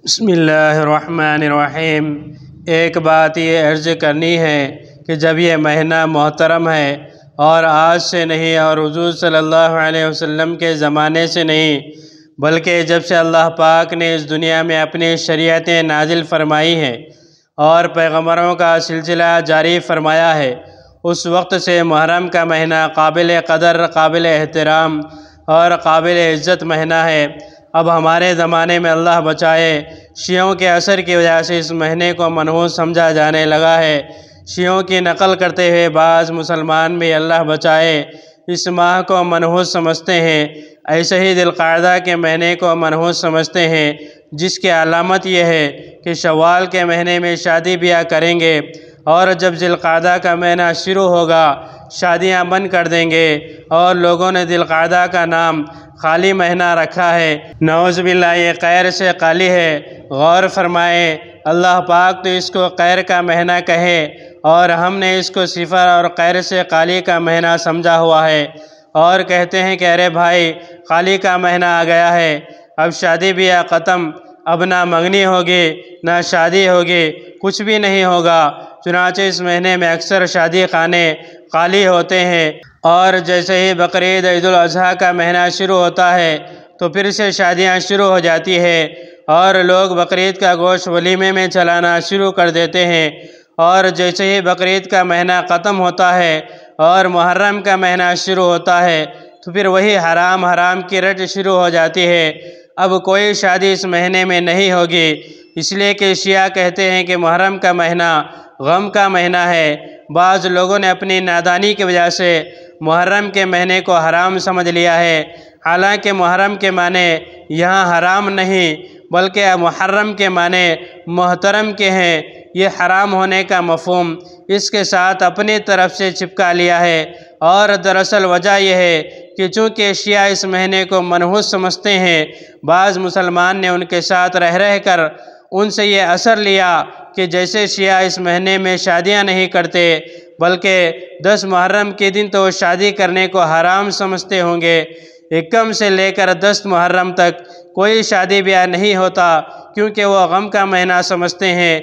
بسم اللہ الرحمن الرحیم۔ ایک بات یہ عرض کرنی ہے کہ جب یہ مہینہ محترم ہے اور آج سے نہیں اور حضور صلی اللہ علیہ وسلم کے زمانے سے نہیں بلکہ جب سے اللہ پاک نے اس دنیا میں اپنی شریعتیں نازل فرمائی ہیں اور پیغمبروں کا سلسلہ جاری فرمایا ہے، اس وقت سے محرم کا مہینہ قابل قدر، قابل احترام اور قابل عزت مہینہ ہے۔ اب ہمارے زمانے میں اللہ بچائے شیعوں کے اثر کی وجہ سے اس مہینے کو منحوس سمجھا جانے لگا ہے۔ شیعوں کی نقل کرتے ہوئے بعض مسلمان بھی اللہ بچائے اس ماہ کو منحوس سمجھتے ہیں، ایسے ہی ذی القعدہ کے مہینے کو منحوس سمجھتے ہیں، جس کی علامت یہ ہے کہ شوال کے مہینے میں شادی بیاہ کریں گے اور جب ذی القعدہ کا مہینہ شروع ہوگا شادیاں بند کر دیں گے، اور لوگوں نے ذی القعدہ کا نام خالی مہینہ رکھا ہے۔ نعوذ باللہ، یہ خیر سے خالی ہے۔ غور فرمائیں، اللہ پاک تو اس کو خیر کا مہینہ کہے اور ہم نے اس کو صفر اور خیر سے خالی کا مہینہ سمجھا ہوا ہے، اور کہتے ہیں کہ ارے بھائی خالی کا مہینہ آ گیا ہے، اب شادی بیاہ ختم، اب نہ منگنی ہوگی نہ شادی ہوگی، کچھ بھی نہیں ہوگا۔ چنانچہ اس مہینے میں اکثر شادی خانے خالی ہوتے ہیں، اور جیسے ہی بقرعید عید الاضحیٰ کا مہینہ شروع ہوتا ہے تو پھر سے شادیاں شروع ہو جاتی ہے، اور لوگ بقرعید کا گوشت ولیمے میں چلانا شروع کر دیتے ہیں، اور جیسے ہی بقرعید کا مہینہ ختم ہوتا ہے اور محرم کا مہینہ شروع ہوتا ہے تو پھر وہی حرام کی رٹ شروع ہو جاتی ہے۔ اب کوئی شادی اس مہینے میں نہیں ہوگی، اس لیے کہ شیعہ کہتے ہیں کہ محرم کا مہینہ غم کا مہینہ ہے۔ بعض لوگوں نے اپنی نادانی کی وجہ سے محرم کے مہینے کو حرام سمجھ لیا ہے، حالانکہ محرم کے معنی یہاں حرام نہیں بلکہ محرم کے معنی محترم کے ہیں۔ یہ حرام ہونے کا مفہوم اس کے ساتھ اپنی طرف سے چپکا لیا ہے، اور دراصل وجہ یہ ہے کہ چونکہ شیعہ اس مہینے کو منحوس سمجھتے ہیں، بعض مسلمان نے ان کے ساتھ رہ کر ان سے یہ اثر لیا کہ جیسے شیعہ اس مہینے میں شادیاں نہیں کرتے بلکہ 10 محرم کے دن تو شادی کرنے کو حرام سمجھتے ہوں گے، یکم سے لے کر 10 محرم تک کوئی شادی بیاہ نہیں ہوتا کیونکہ وہ غم کا مہینہ سمجھتے ہیں۔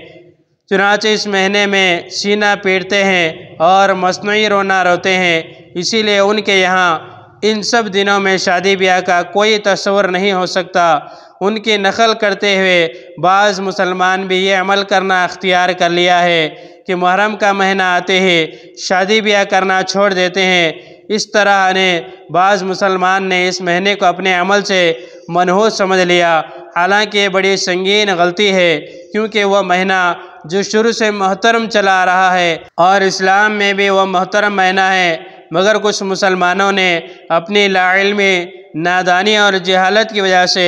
چنانچہ اس مہینے میں سینہ پیٹتے ہیں اور مصنوعی رونا روتے ہیں، اسی لیے ان کے یہاں ان سب دنوں میں شادی بیاہ کا کوئی تصور نہیں ہو سکتا۔ ان کی نقل کرتے ہوئے بعض مسلمان بھی یہ عمل کرنا اختیار کر لیا ہے کہ محرم کا مہینہ آتے ہی شادی بیاہ کرنا چھوڑ دیتے ہیں۔ اس طرح بعض مسلمان نے اس مہینے کو اپنے عمل سے منحوس سمجھ لیا، حالانکہ یہ بڑی سنگین غلطی ہے، کیونکہ وہ مہینہ جو شروع سے محترم چلا آ رہا ہے اور اسلام میں بھی وہ محترم مہینہ ہے، مگر کچھ مسلمانوں نے اپنی لا علمی، نادانی اور جہالت کی وجہ سے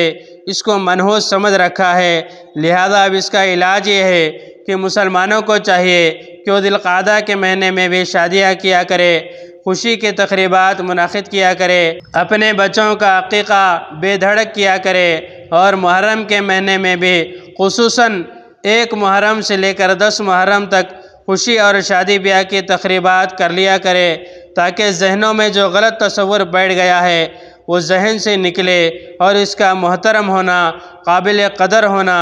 اس کو منحوس سمجھ رکھا ہے۔ لہذا اب اس کا علاج یہ ہے کہ مسلمانوں کو چاہیے کہ وہ ذی القعدہ کے مہینے میں بھی شادیاں کیا کرے، خوشی کے تقریبات منعقد کیا کرے، اپنے بچوں کا عقیقہ بے دھڑک کیا کرے، اور محرم کے مہینے میں بھی خصوصاً 1 محرم سے لے کر 10 محرم تک خوشی اور شادی بیاہ کی تقریبات کر لیا کرے، تاکہ ذہنوں میں جو غلط تصور بیٹھ گیا ہے وہ ذہن سے نکلے، اور اس کا محترم ہونا، قابل قدر ہونا،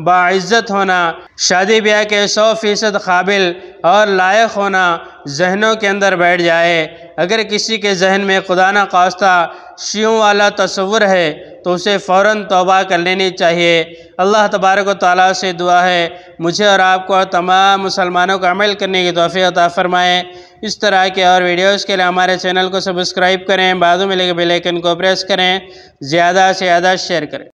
باعزت ہونا، شادی بیاہ کے 100% قابل اور لائق ہونا ذہنوں کے اندر بیٹھ جائے۔ اگر کسی کے ذہن میں خدا نخواستہ شیعوں والا تصور ہے تو اسے فوراً توبہ کر لینی چاہیے۔ اللہ تبارک و تعالیٰ سے دعا ہے مجھے اور آپ کو اور تمام مسلمانوں کو عمل کرنے کی توفیق عطا فرمائے۔ اس طرح کے اور ویڈیوز کے لیے ہمارے چینل کو سبسکرائب کریں، بازو میں لگے بیل آئیکن کو پریس کریں، زیادہ سے زیادہ شیئر کریں۔